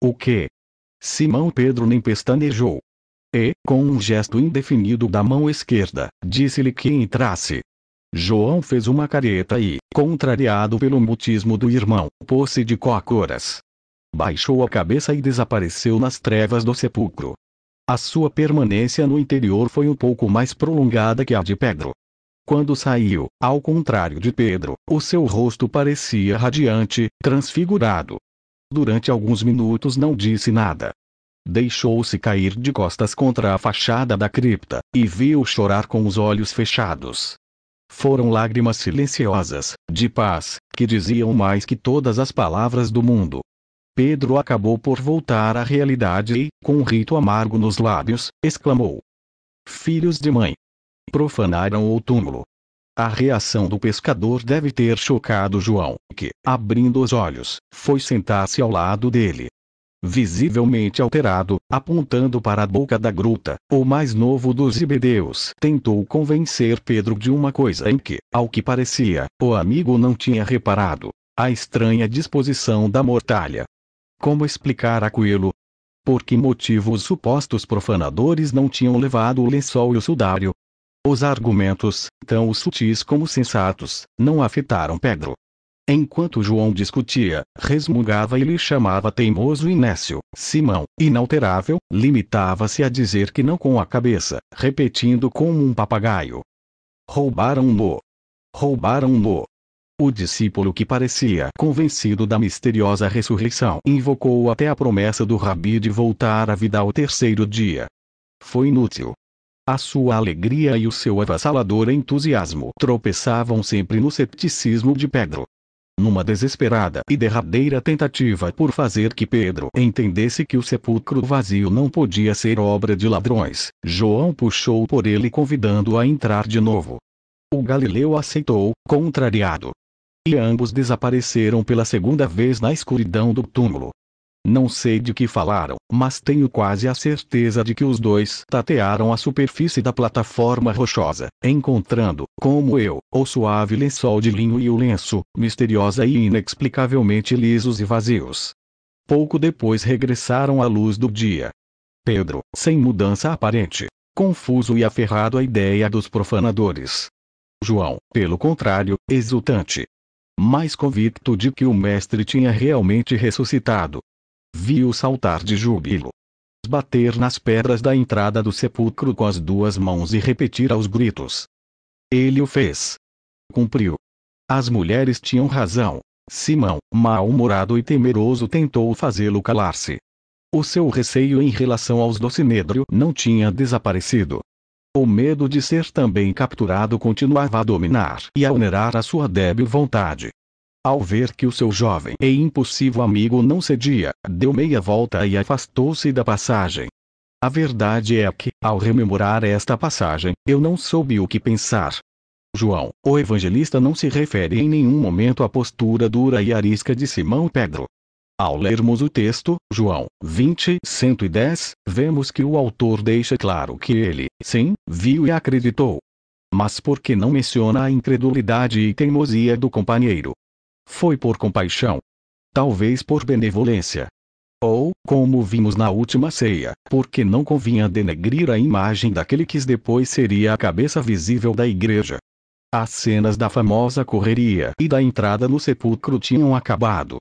O quê? Simão Pedro nem pestanejou. E, com um gesto indefinido da mão esquerda, disse-lhe que entrasse. João fez uma careta e, contrariado pelo mutismo do irmão, pôs-se de cócoras. Baixou a cabeça e desapareceu nas trevas do sepulcro. A sua permanência no interior foi um pouco mais prolongada que a de Pedro. Quando saiu, ao contrário de Pedro, o seu rosto parecia radiante, transfigurado. Durante alguns minutos não disse nada. Deixou-se cair de costas contra a fachada da cripta, e viu chorar com os olhos fechados. Foram lágrimas silenciosas, de paz, que diziam mais que todas as palavras do mundo. Pedro acabou por voltar à realidade e, com um rito amargo nos lábios, exclamou: "Filhos de mãe! Profanaram o túmulo." A reação do pescador deve ter chocado João, que, abrindo os olhos, foi sentar-se ao lado dele. Visivelmente alterado, apontando para a boca da gruta, o mais novo dos Zebedeus tentou convencer Pedro de uma coisa em que, ao que parecia, o amigo não tinha reparado: a estranha disposição da mortalha. Como explicar aquilo? Por que motivo os supostos profanadores não tinham levado o lençol e o sudário? Os argumentos, tão sutis como sensatos, não afetaram Pedro. Enquanto João discutia, resmungava e lhe chamava teimoso e nécio. Simão, inalterável, limitava-se a dizer que não com a cabeça, repetindo como um papagaio: "Roubaram-no! Roubaram-no!" O discípulo, que parecia convencido da misteriosa ressurreição, invocou até a promessa do Rabi de voltar à vida ao terceiro dia. Foi inútil. A sua alegria e o seu avassalador entusiasmo tropeçavam sempre no cepticismo de Pedro. Numa desesperada e derradeira tentativa por fazer que Pedro entendesse que o sepulcro vazio não podia ser obra de ladrões, João puxou por ele convidando-o a entrar de novo. O galileu aceitou, contrariado. E ambos desapareceram pela segunda vez na escuridão do túmulo. Não sei de que falaram, mas tenho quase a certeza de que os dois tatearam a superfície da plataforma rochosa, encontrando, como eu, o suave lençol de linho e o lenço, misteriosa e inexplicavelmente lisos e vazios. Pouco depois regressaram à luz do dia. Pedro, sem mudança aparente, confuso e aferrado à ideia dos profanadores. João, pelo contrário, exultante. Mais convicto de que o mestre tinha realmente ressuscitado. Viu saltar de júbilo. Bater nas pedras da entrada do sepulcro com as duas mãos e repetir aos gritos. Ele o fez. Cumpriu. As mulheres tinham razão. Simão, mal-humorado e temeroso, tentou fazê-lo calar-se. O seu receio em relação aos do Sinédrio não tinha desaparecido. O medo de ser também capturado continuava a dominar e a onerar a sua débil vontade. Ao ver que o seu jovem e impulsivo amigo não cedia, deu meia volta e afastou-se da passagem. A verdade é que, ao rememorar esta passagem, eu não soube o que pensar. João, o evangelista, não se refere em nenhum momento à postura dura e arisca de Simão Pedro. Ao lermos o texto, João 20:110, vemos que o autor deixa claro que ele, sim, viu e acreditou. Mas por que não menciona a incredulidade e teimosia do companheiro? Foi por compaixão? Talvez por benevolência. Ou, como vimos na última ceia, porque não convinha denegrir a imagem daquele que depois seria a cabeça visível da igreja. As cenas da famosa correria e da entrada no sepulcro tinham acabado.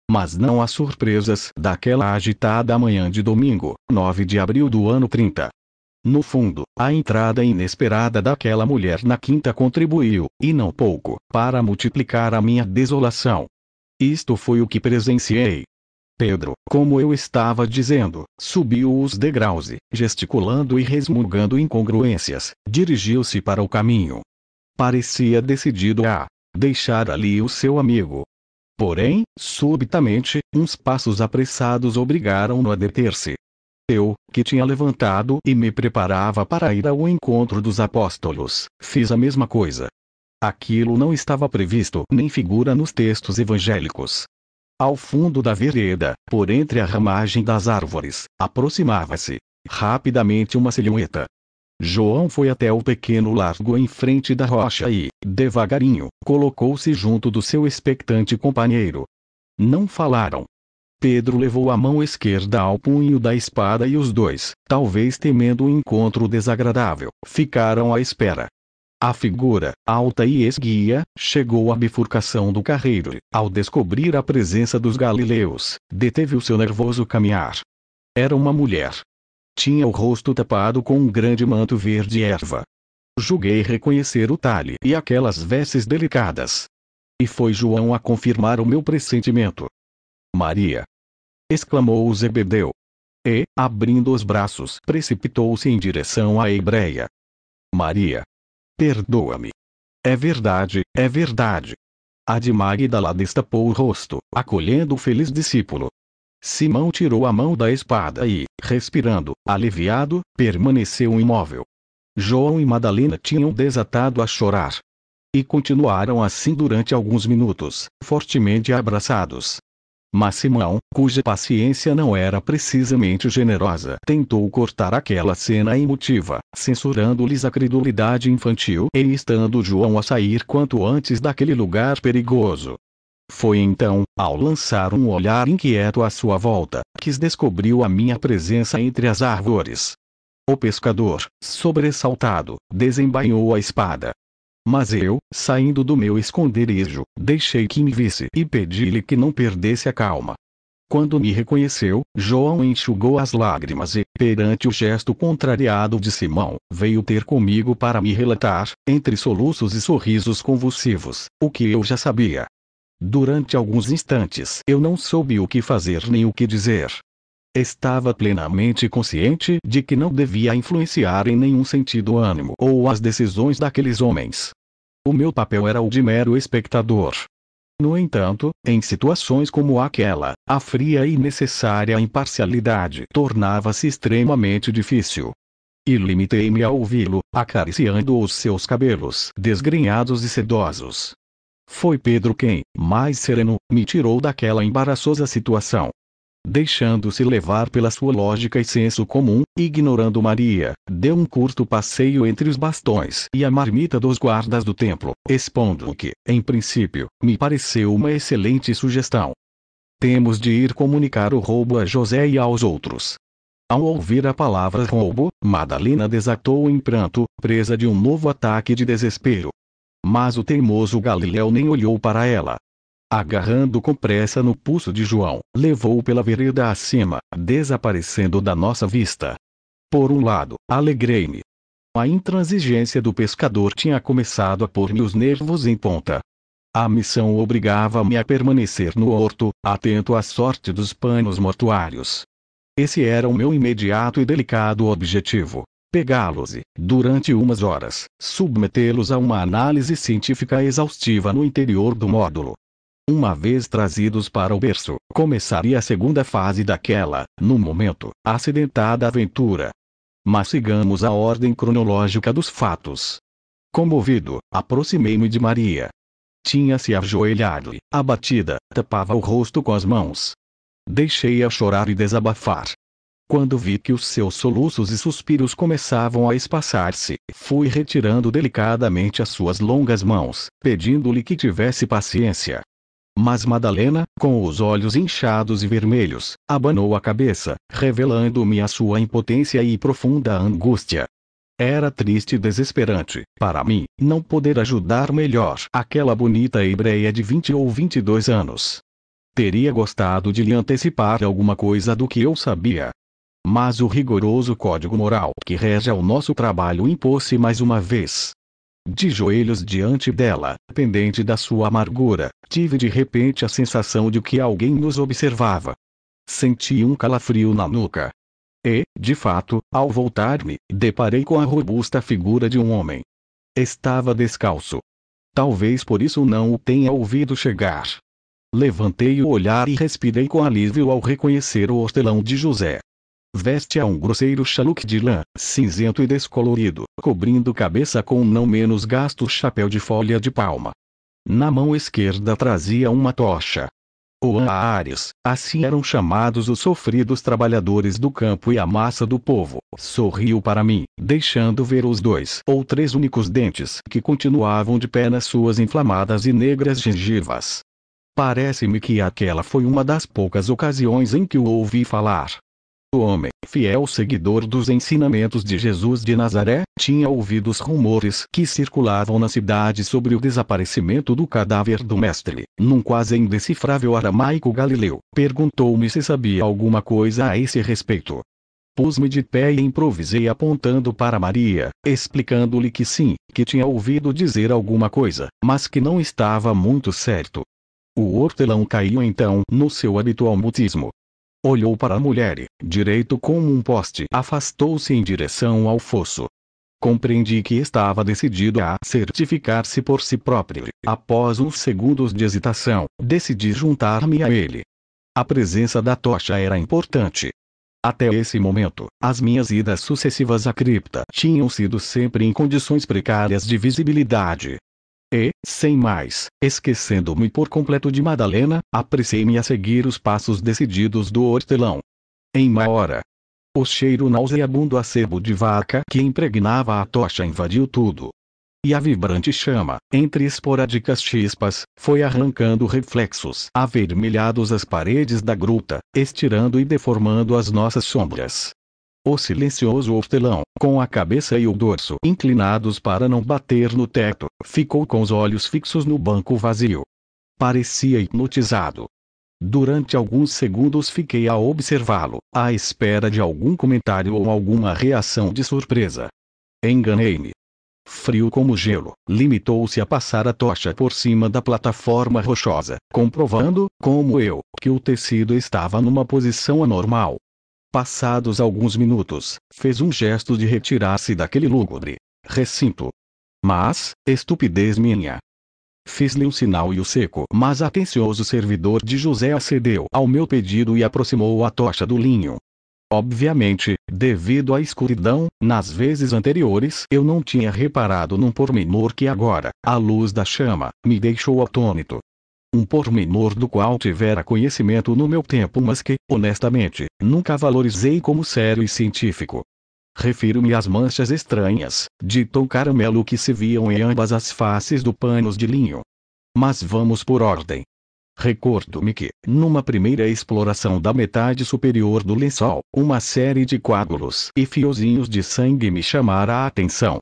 Mas não as surpresas daquela agitada manhã de domingo, 9 de abril do ano 30. No fundo, a entrada inesperada daquela mulher na quinta contribuiu, e não pouco, para multiplicar a minha desolação. Isto foi o que presenciei. Pedro, como eu estava dizendo, subiu os degraus e, gesticulando e resmungando incongruências, dirigiu-se para o caminho. Parecia decidido a deixar ali o seu amigo. Porém, subitamente, uns passos apressados obrigaram-no a deter-se. Eu, que tinha levantado e me preparava para ir ao encontro dos apóstolos, fiz a mesma coisa. Aquilo não estava previsto nem figura nos textos evangélicos. Ao fundo da vereda, por entre a ramagem das árvores, aproximava-se, rapidamente, uma silhueta. João foi até o pequeno largo em frente da rocha e, devagarinho, colocou-se junto do seu expectante companheiro. Não falaram. Pedro levou a mão esquerda ao punho da espada e os dois, talvez temendo um encontro desagradável, ficaram à espera. A figura, alta e esguia, chegou à bifurcação do carreiro e, ao descobrir a presença dos galileus, deteve o seu nervoso caminhar. Era uma mulher. Tinha o rosto tapado com um grande manto verde erva. Julguei reconhecer o talhe e aquelas vestes delicadas. E foi João a confirmar o meu pressentimento. Maria! Exclamou Zebedeu. E, abrindo os braços, precipitou-se em direção à hebreia. Maria! Perdoa-me. É verdade, é verdade. A de Magdala destapou o rosto, acolhendo o feliz discípulo. Simão tirou a mão da espada e, respirando, aliviado, permaneceu imóvel. João e Madalena tinham desatado a chorar. E continuaram assim durante alguns minutos, fortemente abraçados. Mas Simão, cuja paciência não era precisamente generosa, tentou cortar aquela cena emotiva, censurando-lhes a credulidade infantil e instando João a sair quanto antes daquele lugar perigoso. Foi então, ao lançar um olhar inquieto à sua volta, que descobriu a minha presença entre as árvores. O pescador, sobressaltado, desembainhou a espada. Mas eu, saindo do meu esconderijo, deixei que me visse e pedi-lhe que não perdesse a calma. Quando me reconheceu, João enxugou as lágrimas e, perante o gesto contrariado de Simão, veio ter comigo para me relatar, entre soluços e sorrisos convulsivos, o que eu já sabia. Durante alguns instantes eu não soube o que fazer nem o que dizer. Estava plenamente consciente de que não devia influenciar em nenhum sentido o ânimo ou as decisões daqueles homens. O meu papel era o de mero espectador. No entanto, em situações como aquela, a fria e necessária imparcialidade tornava-se extremamente difícil. E limitei-me a ouvi-lo, acariciando os seus cabelos desgrenhados e sedosos. Foi Pedro quem, mais sereno, me tirou daquela embaraçosa situação. Deixando-se levar pela sua lógica e senso comum, ignorando Maria, deu um curto passeio entre os bastões e a marmita dos guardas do templo, expondo o que, em princípio, me pareceu uma excelente sugestão. Temos de ir comunicar o roubo a José e aos outros. Ao ouvir a palavra roubo, Madalena desatou em pranto, presa de um novo ataque de desespero. Mas o teimoso Galileu nem olhou para ela. Agarrando com pressa no pulso de João, levou-o pela vereda acima, desaparecendo da nossa vista. Por um lado, alegrei-me. A intransigência do pescador tinha começado a pôr-me os nervos em ponta. A missão obrigava-me a permanecer no horto, atento à sorte dos panos mortuários. Esse era o meu imediato e delicado objetivo. Pegá-los e, durante umas horas, submetê-los a uma análise científica exaustiva no interior do módulo. Uma vez trazidos para o berço, começaria a segunda fase daquela, no momento, acidentada aventura. Mas sigamos a ordem cronológica dos fatos. Comovido, aproximei-me de Maria. Tinha-se ajoelhado e, abatida, tapava o rosto com as mãos. Deixei-a chorar e desabafar. Quando vi que os seus soluços e suspiros começavam a espaçar-se, fui retirando delicadamente as suas longas mãos, pedindo-lhe que tivesse paciência. Mas Madalena, com os olhos inchados e vermelhos, abanou a cabeça, revelando-me a sua impotência e profunda angústia. Era triste e desesperante, para mim, não poder ajudar melhor aquela bonita hebreia de 20 ou 22 anos. Teria gostado de lhe antecipar alguma coisa do que eu sabia. Mas o rigoroso código moral que rege ao nosso trabalho impôs-se mais uma vez. De joelhos diante dela, pendente da sua amargura, tive de repente a sensação de que alguém nos observava. Senti um calafrio na nuca. E, de fato, ao voltar-me, deparei com a robusta figura de um homem. Estava descalço. Talvez por isso não o tenha ouvido chegar. Levantei o olhar e respirei com alívio ao reconhecer o hortelão de José. Veste-a um grosseiro chaluque de lã, cinzento e descolorido, cobrindo cabeça com um não menos gasto chapéu de folha de palma. Na mão esquerda trazia uma tocha. O Ares, assim eram chamados os sofridos trabalhadores do campo e a massa do povo, sorriu para mim, deixando ver os 2 ou 3 únicos dentes que continuavam de pé nas suas inflamadas e negras gengivas. Parece-me que aquela foi uma das poucas ocasiões em que o ouvi falar. O homem, fiel seguidor dos ensinamentos de Jesus de Nazaré, tinha ouvido os rumores que circulavam na cidade sobre o desaparecimento do cadáver do mestre. Num quase indecifrável aramaico galileu, perguntou-me se sabia alguma coisa a esse respeito. Pus-me de pé e improvisei apontando para Maria, explicando-lhe que sim, que tinha ouvido dizer alguma coisa, mas que não estava muito certo. O hortelão caiu então no seu habitual mutismo. Olhou para a mulher e, direito como um poste, afastou-se em direção ao fosso. Compreendi que estava decidido a certificar-se por si próprio. Após uns segundos de hesitação, decidi juntar-me a ele. A presença da tocha era importante. Até esse momento, as minhas idas sucessivas à cripta tinham sido sempre em condições precárias de visibilidade. E, sem mais, esquecendo-me por completo de Madalena, apressei-me a seguir os passos decididos do hortelão. Em uma hora, o cheiro nauseabundo a sebo de vaca que impregnava a tocha invadiu tudo. E a vibrante chama, entre esporádicas chispas, foi arrancando reflexos avermelhados às paredes da gruta, estirando e deformando as nossas sombras. O silencioso hortelão, com a cabeça e o dorso inclinados para não bater no teto, ficou com os olhos fixos no banco vazio. Parecia hipnotizado. Durante alguns segundos fiquei a observá-lo, à espera de algum comentário ou alguma reação de surpresa. Enganei-me. Frio como gelo, limitou-se a passar a tocha por cima da plataforma rochosa, comprovando, como eu, que o tecido estava numa posição anormal. Passados alguns minutos, fez um gesto de retirar-se daquele lúgubre recinto. Mas, estupidez minha. Fiz-lhe um sinal e o seco, mas atencioso servidor de José acedeu ao meu pedido e aproximou a tocha do linho. Obviamente, devido à escuridão, nas vezes anteriores eu não tinha reparado num pormenor que agora, à luz da chama, me deixou atônito. Um pormenor do qual tivera conhecimento no meu tempo, mas que, honestamente, nunca valorizei como sério e científico. Refiro-me às manchas estranhas, de tom caramelo que se viam em ambas as faces do panos de linho. Mas vamos por ordem. Recordo-me que, numa primeira exploração da metade superior do lençol, uma série de coágulos e fiozinhos de sangue me chamara a atenção.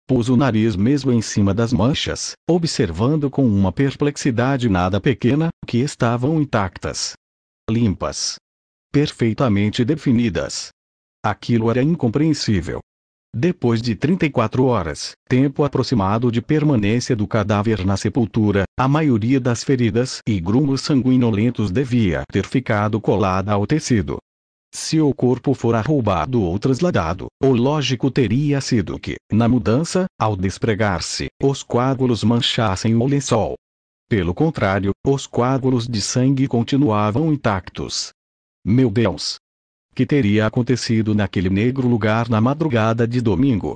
Pus o nariz mesmo em cima das manchas, observando com uma perplexidade nada pequena, que estavam intactas. Limpas. Perfeitamente definidas. Aquilo era incompreensível. Depois de 34 horas, tempo aproximado de permanência do cadáver na sepultura, a maioria das feridas e grumos sanguinolentos devia ter ficado colada ao tecido. Se o corpo fora roubado ou trasladado, o lógico teria sido que, na mudança, ao despregar-se, os coágulos manchassem o lençol. Pelo contrário, os coágulos de sangue continuavam intactos. Meu Deus! Que teria acontecido naquele negro lugar na madrugada de domingo?